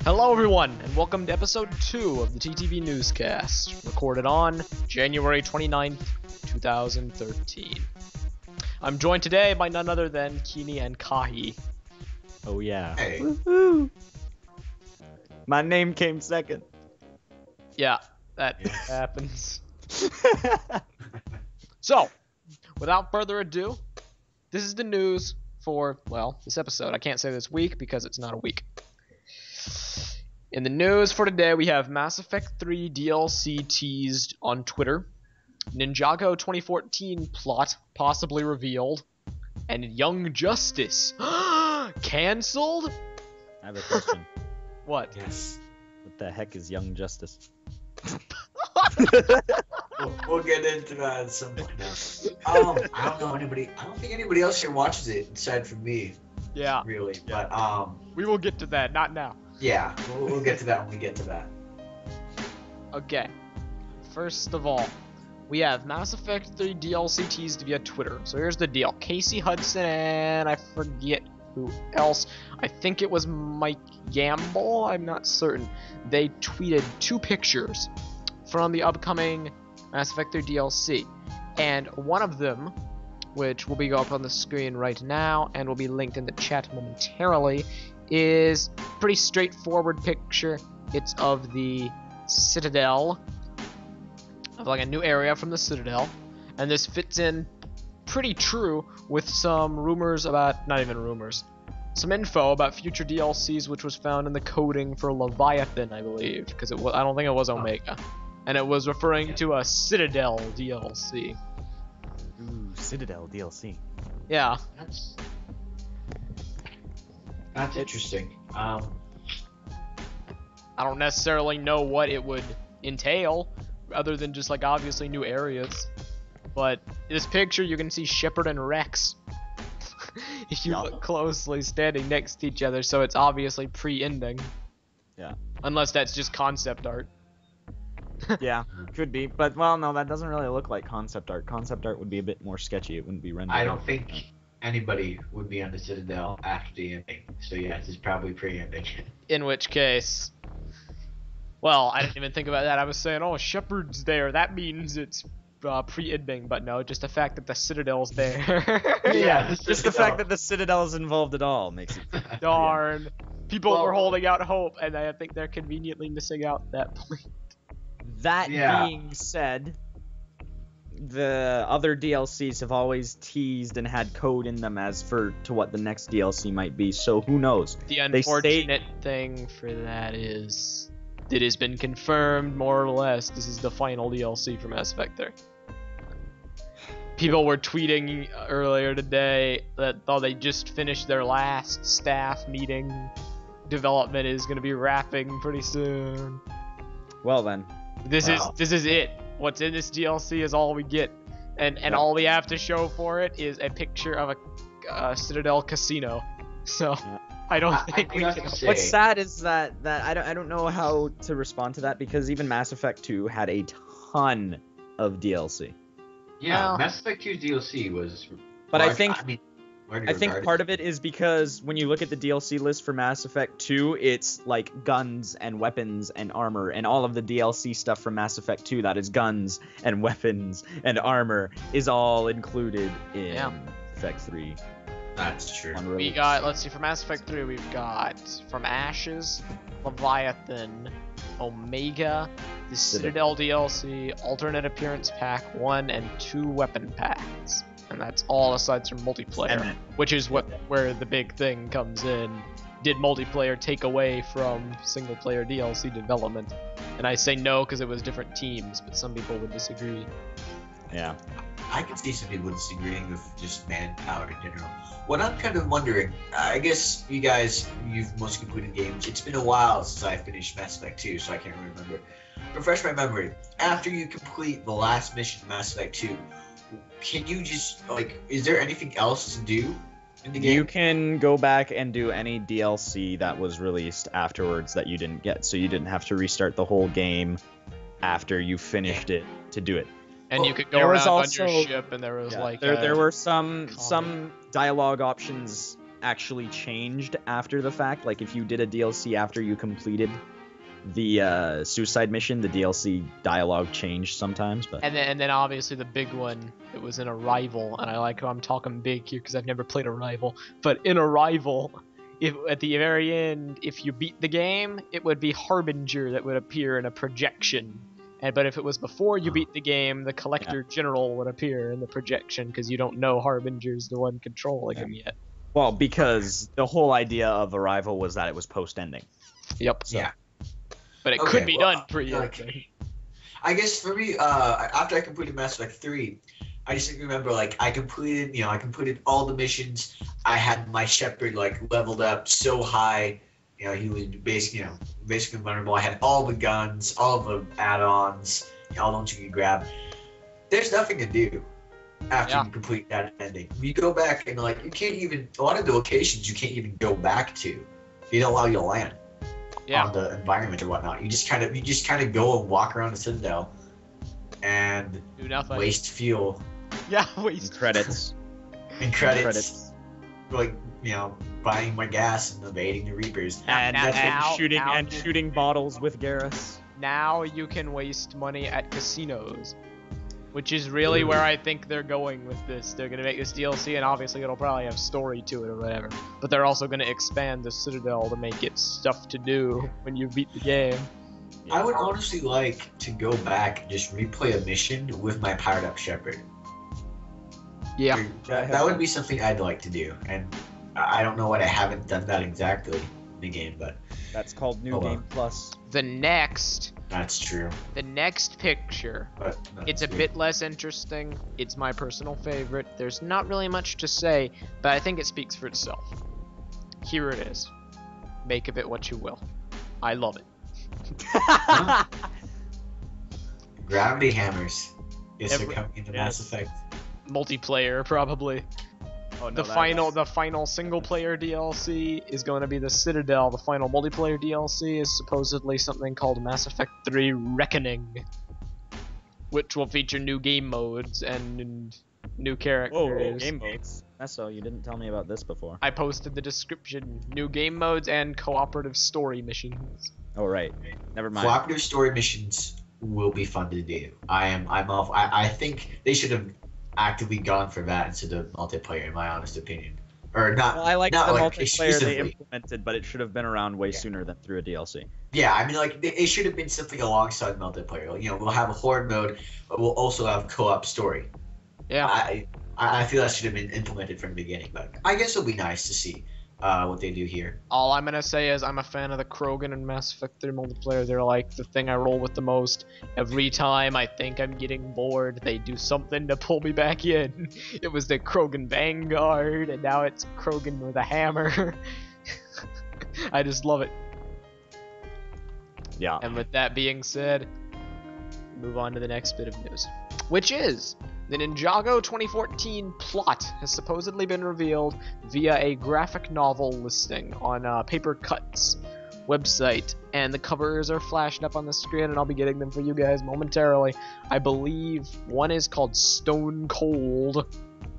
Hello everyone, and welcome to episode 2 of the TTV Newscast, recorded on January 29th, 2013. I'm joined today by none other than Kini and Kahi. Oh yeah. Hey. Woohoo! My name came second. Yeah, that happens. So, without further ado, this is the news for, well, this episode. I can't say this week because it's not a week. In the news for today, we have Mass Effect 3 DLC teased on Twitter, Ninjago 2014 plot possibly revealed, and Young Justice cancelled? I have a question. What? Yes. What the heck is Young Justice? We'll get into that at some point now. I don't know anybody. I don't think anybody else here watches it aside from me. Yeah. Really. Yeah. But We will get to that, not now. yeah, we'll get to that when we get to that. Okay. First of all, we have Mass Effect 3 DLC teased via Twitter. So here's the deal. Casey Hudson and I forget who else. I think it was Mike Gamble. I'm not certain. They tweeted 2 pictures from the upcoming Mass Effect 3 DLC. And one of them, which will be up on the screen right now and will be linked in the chat momentarily, is a pretty straightforward picture. It's of the Citadel, of like a new area from the Citadel, and this fits in pretty true with some rumors about, not even rumors, some info about future DLCs which was found in the coding for Leviathan, I believe, because it was, I don't think it was Omega, and it was referring to a Citadel DLC. Ooh, Citadel DLC. Yeah. That's interesting. I don't necessarily know what it would entail, other than just like obviously new areas. But this picture, you can see Shepard and Rex, if you look closely, standing next to each other. So it's obviously pre-ending. Yeah. Unless that's just concept art. Yeah, could be. But, well, no, that doesn't really look like concept art. Concept art would be a bit more sketchy. It wouldn't be rendered. I don't think anybody would be on the Citadel after the ending. So yeah, this is probably pre-ending. In which case, well, I didn't even think about that. I was saying, oh, Shepard's there. That means it's pre-ending. But no, just the fact that the Citadel's there. Yeah, just the fact that the Citadel is involved at all makes it... Darn. People Well, were holding out hope, and I think they're conveniently missing out that point. That Yeah. being said, the other DLCs have always teased and had code in them as for to what the next DLC might be, so who knows? The unfortunate thing for that is it has been confirmed, more or less, this is the final DLC for Mass Effect 3. People were tweeting earlier today that they just finished their last staff meeting. Development is going to be wrapping pretty soon. Well then. This is it. What's in this DLC is all we get, and all we have to show for it is a picture of a Citadel casino. So I don't think we can. What's sad is that I don't know how to respond to that, because even Mass Effect 2 had a ton of DLC. Yeah, Mass Effect 2's DLC was. But large, I think regarded. part of it is because when you look at the DLC list for Mass Effect 2, it's like guns and weapons and armor, and all of the DLC stuff from Mass Effect 2 that is guns and weapons and armor is all included in Effect 3. That's true. We got, let's see, for Mass Effect 3 we've got From Ashes, Leviathan, Omega, the Citadel DLC, Alternate Appearance Pack 1 and 2 Weapon Packs. And that's all aside from multiplayer, which is where the big thing comes in. Did multiplayer take away from single-player DLC development? And I say no because it was different teams, but some people would disagree. Yeah. I can see some people disagreeing with just manpower in general. What I'm kind of wondering, I guess you've mostly completed games. It's been a while since I finished Mass Effect 2, so I can't really remember. Refresh my memory. After you complete the last mission in Mass Effect 2, can you just, is there anything else to do in the game? You can go back and do any DLC that was released afterwards that you didn't get, so you didn't have to restart the whole game after you finished it to do it. And you could go around on your ship, and there was there were some dialogue options actually changed after the fact. Like if you did a DLC after you completed the suicide mission, the DLC dialogue changed sometimes. But And then obviously the big one, it was in Arrival, and I like how I'm talking big here because I've never played Arrival. But in Arrival, if at the very end, if you beat the game, it would be Harbinger that would appear in a projection. But if it was before you beat the game, the Collector General would appear in the projection because you don't know Harbinger's the one controlling him yet. Well, because the whole idea of Arrival was that it was post-ending. Yep. So. Yeah. But it could be done pre-ending. I guess for me, after I completed Mass Effect 3, I just remember like I completed all the missions. I had my Shepard like leveled up so high. You know, he was basically invulnerable. I had all the guns, all the add-ons, all the ones you can grab. There's nothing to do after you complete that ending. You go back and like you can't even a lot of the locations you can't even go back to. They don't allow you to land. On the environment or whatnot. You just kind of go and walk around the Citadel and do nothing. Waste fuel. Yeah, waste credits. And credits. Like, you know, buying my gas and evading the Reapers. And shooting bottles with Garrus. Now you can waste money at casinos. Which is really where I think they're going with this. They're going to make this DLC, and obviously it'll probably have story to it or whatever. But they're also going to expand the Citadel to make it stuff to do when you beat the game. I would honestly like to go back and just replay a mission with my powered up Shepard. Yeah. That would be something I'd like to do. And I don't know what I haven't done that exactly in the game, but... That's called New Game Plus. That's true. The next picture, it's a bit less interesting. It's my personal favorite. There's not really much to say, but I think it speaks for itself. Here it is. Make of it what you will. I love it. Gravity hammers. Yes, they're coming into Mass Effect. Multiplayer, probably. Oh, no, the final single player DLC is going to be the Citadel. The final multiplayer DLC is supposedly something called Mass Effect 3 Reckoning, which will feature new game modes and new characters. Whoa, game modes. Meso, you didn't tell me about this before. I posted the description. New game modes and cooperative story missions. Oh right, never mind. Cooperative story missions will be fun to do. I think they should have actively gone for that instead of multiplayer, in my honest opinion. Or not. Well, I like the multiplayer they implemented, but it should have been around way sooner than through a DLC. Yeah, I mean, like it should have been something alongside multiplayer. You know, we'll have a horde mode, but we'll also have co-op story. Yeah. I feel that should have been implemented from the beginning, but I guess it'll be nice to see what they do here. All I'm gonna say is I'm a fan of the Krogan and Mass Effect 3 multiplayer. They're like the thing I roll with the most. Every time I think I'm getting bored, they do something to pull me back in. It was the Krogan Vanguard, and now it's Krogan with a hammer. I just love it. Yeah. And with that being said, move on to the next bit of news, which is the Ninjago 2014 plot has supposedly been revealed via a graphic novel listing on Paper Cuts website, and the covers are flashing up on the screen, and I'll be getting them for you guys momentarily. I believe one is called Stone Cold,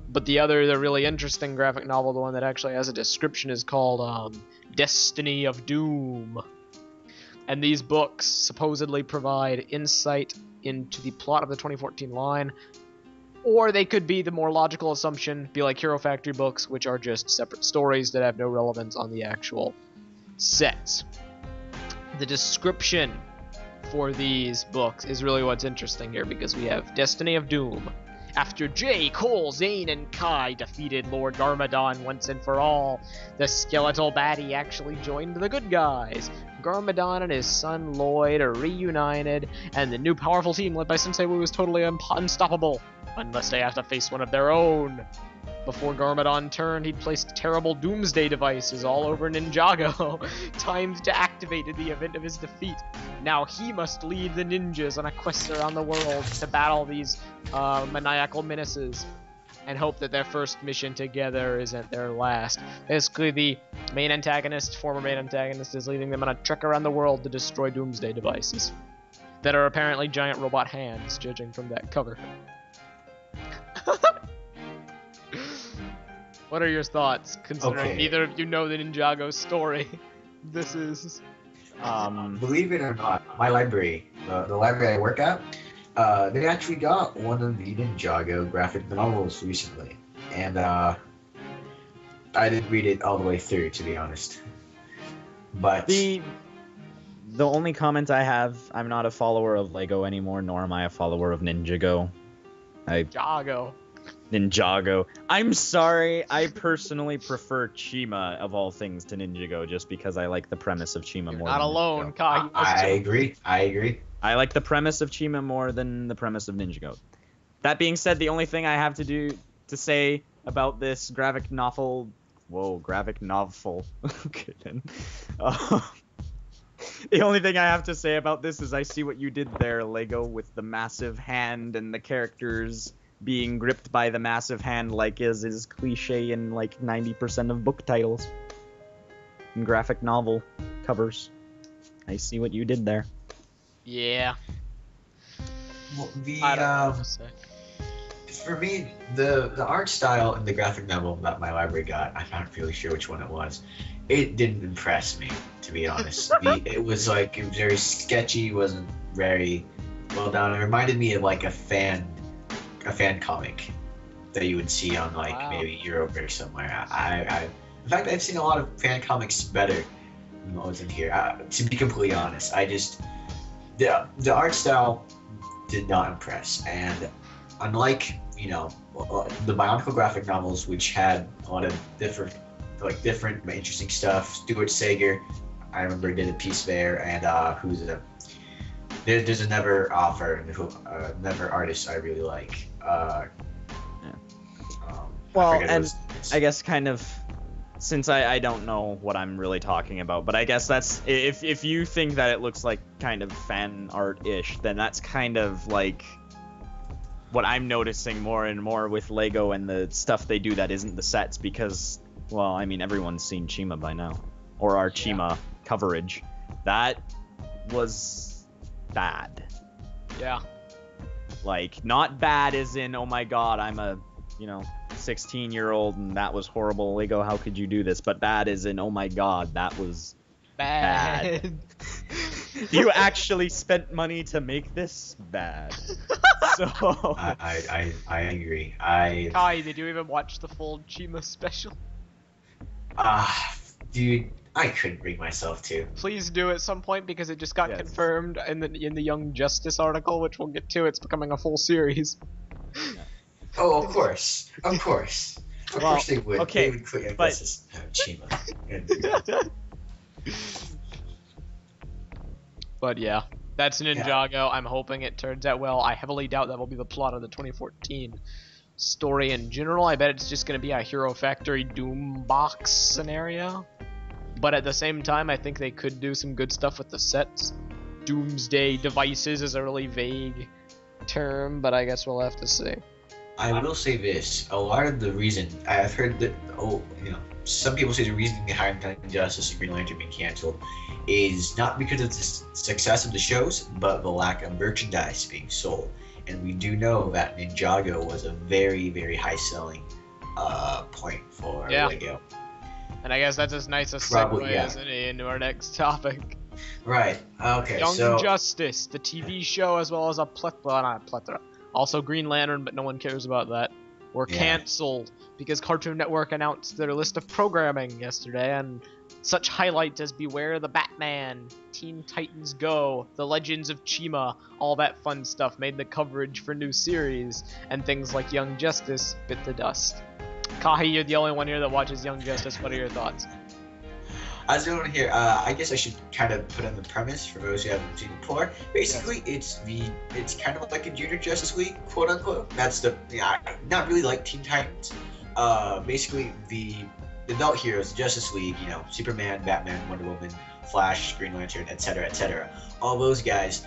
but the other, the really interesting graphic novel, the one that actually has a description, is called Destiny of Doom. And these books supposedly provide insight into the plot of the 2014 line, or they could be the more logical assumption, be like Hero Factory books, which are just separate stories that have no relevance on the actual sets. The description for these books is really what's interesting here, because we have Destiny of Doom. After Jay, Cole, Zane, and Kai defeated Lord Garmadon once and for all, the skeletal baddie actually joined the good guys. Garmadon and his son Lloyd are reunited, and the new powerful team led by Sensei Wu is totally unstoppable, unless they have to face one of their own. Before Garmadon turned, he'd placed terrible doomsday devices all over Ninjago, timed to activate in the event of his defeat. Now he must lead the ninjas on a quest around the world to battle these maniacal menaces, and hope that their first mission together isn't their last. Basically, the former main antagonist, is leading them on a trek around the world to destroy doomsday devices that are apparently giant robot hands, judging from that cover. What are your thoughts, considering Okay. neither of you know the Ninjago story? This is... Believe it or not, my library, the library I work at, they actually got one of the Ninjago graphic novels recently, and I didn't read it all the way through, to be honest. But The only comment I have, I'm not a follower of Lego anymore, nor am I a follower of Ninjago. Ninjago. Ninjago. I'm sorry, I personally prefer Chima of all things to Ninjago, just because I like the premise of Chima You're more not than alone, Ninjago. Kai. I agree. I agree. I like the premise of Chima more than the premise of Ninjago. That being said, the only thing I have to say about this graphic novel... Whoa, graphic novel. Okay, then. The only thing I have to say about this is I see what you did there, Lego, with the massive hand and the characters being gripped by the massive hand, like is cliche in like 90% of book titles and graphic novel covers. I see what you did there. Yeah. Well, I don't know what to say. for me, the art style in the graphic novel that my library got, I'm not really sure which one it was. It didn't impress me, to be honest. It was very sketchy, wasn't very well done. It reminded me of like a fan comic that you would see on maybe Europe or somewhere. In fact, I've seen a lot of fan comics better than what was in here. To be completely honest, the art style did not impress, and unlike the Bionicle graphic novels, which had a lot of different but interesting stuff. Stuart Sager, I remember, did a piece there, and there's another another artist I really like. Well, and I guess kind of, since I don't know what I'm really talking about, but I guess that's, if you think that it looks like kind of fan art-ish, then that's kind of like what I'm noticing more and more with Lego and the stuff they do that isn't the sets, because, well, I mean, everyone's seen Chima by now, or our Chima coverage. That was bad. Yeah. Like, not bad as in, oh my god, I'm a 16-year-old and that was horrible, Lego, how could you do this? But bad as in, oh my god, that was bad. You actually spent money to make this bad. So I agree. Kai, did you even watch the full Chima special? Dude, I couldn't bring myself to. Please do at some point, because it just got confirmed in the Young Justice article, which we'll get to. It's becoming a full series. Oh, of course they would. Okay, they would put emphasis on Chima. But yeah, that's Ninjago. I'm hoping it turns out well. I heavily doubt that will be the plot of the 2014 story in general. I bet it's just going to be a Hero Factory Doom box scenario. But at the same time, I think they could do some good stuff with the sets. Doomsday Devices is a really vague term, but I guess we'll have to see. I will say this: a lot of the reason I've heard that, some people say the reason behind Justice and Green Lantern being canceled is not because of the success of the shows, but the lack of merchandise being sold. And we do know that Ninjago was a very, very high-selling point for Lego. And I guess that's as nice a segue as any into our next topic. Right. Okay. Young Justice, the TV show, as well as a plethora. Also Green Lantern, but no one cares about that. Were canceled because Cartoon Network announced their list of programming yesterday, and such highlights as Beware the Batman, Teen Titans Go, The Legends of Chima, all that fun stuff made the coverage for new series, and things like Young Justice bit the dust. Kahi, you're the only one here that watches Young Justice. What are your thoughts? As you want to hear, I guess I should kind of put in the premise for those who haven't seen it before. Basically, it's kind of like a Junior Justice League, quote unquote. That's not really like Teen Titans. Basically, the adult heroes, Justice League, Superman, Batman, Wonder Woman, Flash, Green Lantern, etc., etc. All those guys,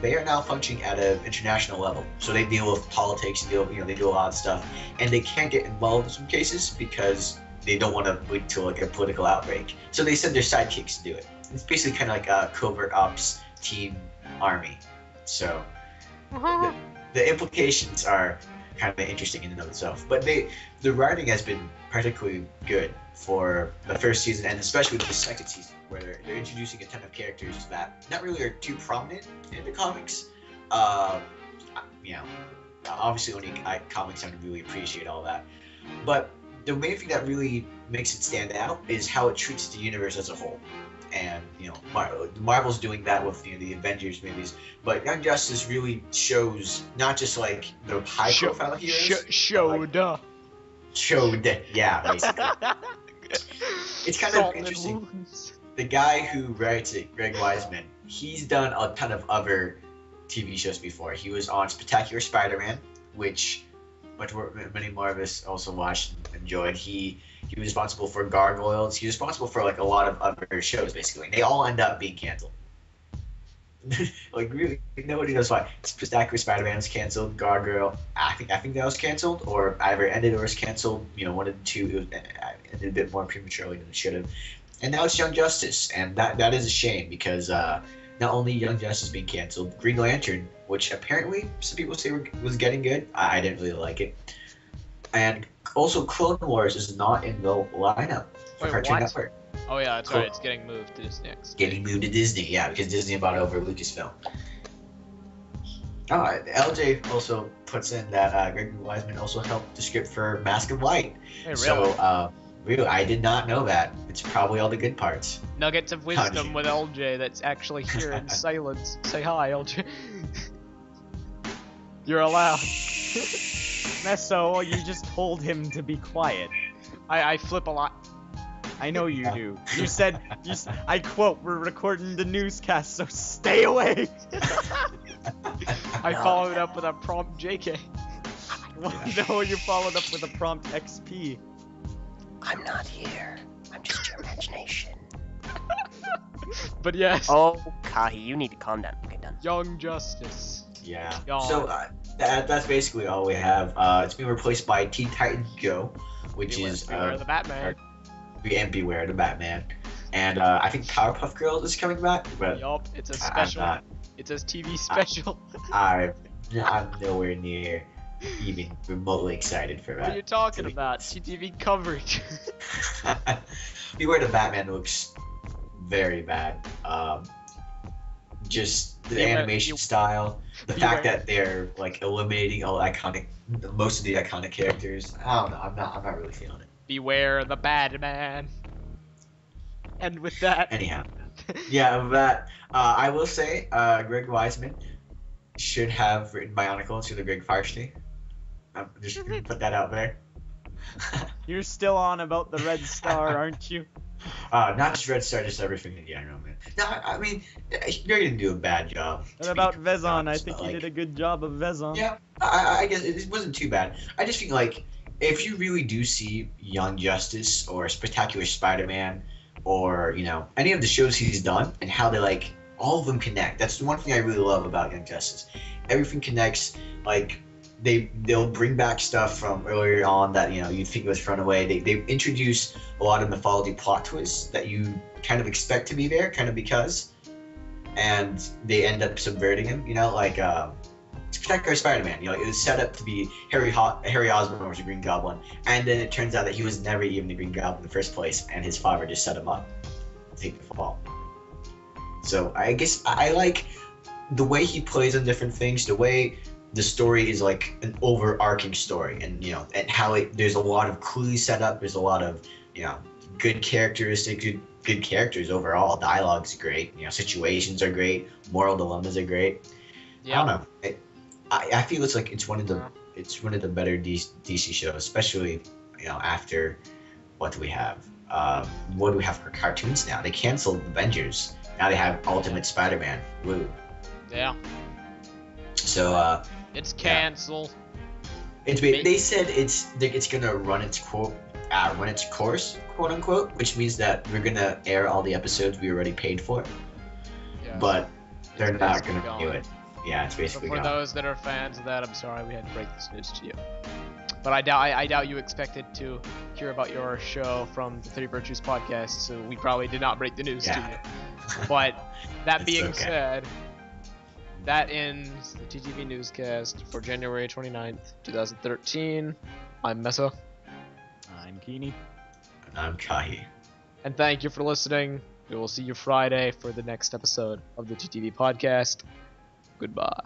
they are now functioning at an international level. So they deal with politics, they do a lot of stuff, and they can't get involved in some cases because they don't want to lead to a political outbreak. So they send their sidekicks to do it. It's basically kind of like a covert ops team army. So the implications are kind of interesting in and of itself. But the writing has been particularly good for the first season, and especially the second season, where they're introducing a ton of characters that not really are too prominent in the comics. You know, obviously only comics don't really appreciate all that. But the main thing that really makes it stand out is how it treats the universe as a whole. And, you know, Marvel's doing that with, you know, the Avengers movies, but Young Justice really shows not just like the high-profile heroes. Showed, yeah, basically. It's kind of interesting. The guy who writes it, Greg Weisman, he's done a ton of other TV shows before. He was on Spectacular Spider-Man, which many more of us also watched and enjoyed. He was responsible for Gargoyles. He was responsible for like a lot of other shows, basically. And they all end up being canceled. Like really, nobody knows why. Spectacular Spider-Man was canceled. Gargoyle, I think that was canceled, or either ended or was canceled. You know, one of the two. It ended a bit more prematurely than it should have. And now it's Young Justice, and that is a shame because not only Young Justice being canceled, Green Lantern, which apparently some people say was getting good. I didn't really like it. And also Clone Wars is not in the lineup for Cartoon Network. Oh yeah, that's right. It's getting moved to Disney next. Getting moved to Disney, yeah, because Disney bought over Lucasfilm. Oh, LJ also puts in that Greg Weisman also helped the script for Mask of Light. Hey, really? So, really, I did not know that. It's probably all the good parts. Nuggets of wisdom with LJ that's actually here in silence. Say hi, LJ. You're allowed. Meso, you just told him to be quiet. I flip a lot. I know you do. You said, I quote, we're recording the newscast, so stay away! I followed up with a prompt JK. No, you followed up with a prompt XP. I'm not here. I'm just your imagination. But yes. Oh, Kahi, you need to calm down. Okay, done. Young Justice. Yeah. Yawn. So that's basically all we have. It's been replaced by Teen Titans Go, which is Beware the Batman. And Beware the Batman. And I think Powerpuff Girls is coming back. But yup, it's a special. It's a TV special. I'm nowhere near even remotely excited for that. What are you talking about? TTV coverage. Beware the Batman looks very bad. Just the animation style, the fact that they're like eliminating most of the iconic characters. I don't know. I'm not really feeling it. Beware the Batman. And with that. Anyhow, yeah, with that, I will say, Greg Weisman should have written Bionicle instead of Greg Firestone. I'm just gonna put that out there. You're still on about the Red Star, aren't you? Not just Red Star, just everything in general, man. No, I mean, you're gonna do a bad job. What about Vezon? I think you did a good job of Vezon. Yeah, I guess it wasn't too bad. I just feel like if you really do see Young Justice or Spectacular Spider-Man or, you know, any of the shows he's done and how they, like, all of them connect. That's the one thing I really love about Young Justice. Everything connects, like, they'll bring back stuff from earlier on that, you know, you'd think was thrown away. They introduce a lot of mythology plot twists that you kind of expect to be there, kind of because, and they end up subverting him, you know, like Spectacular Spider-Man, you know, it was set up to be Harry Osborn was a Green Goblin, and then it turns out that he was never even the Green Goblin in the first place, and his father just set him up to take the fall. So I guess I like the way he plays on different things, the way the story is like an overarching story, and, you know, and how there's a lot of clues set up, there's a lot of, you know, good characteristics, good characters overall. Dialogue's great, you know, situations are great, moral dilemmas are great. Yeah. I don't know. I feel it's like it's one of the better DC shows, especially, you know, after what do we have? What do we have for cartoons now? They canceled Avengers. Now they have Ultimate Spider-Man. Woo. Yeah. So it's canceled. Yeah. They said it's gonna run its course, quote unquote, which means that we're gonna air all the episodes we already paid for. Yeah. But they're not gonna do it. Yeah, it's basically so for those that are fans of that, I'm sorry we had to break this news to you. But I doubt you expected to hear about your show from the 30 Virtues podcast, so we probably did not break the news to you. But that being said, that ends the TTV Newscast for January 29th, 2013. I'm Mesa, I'm Keeney. And I'm Kahi. and thank you for listening. We will see you Friday for the next episode of the TTV podcast. Goodbye.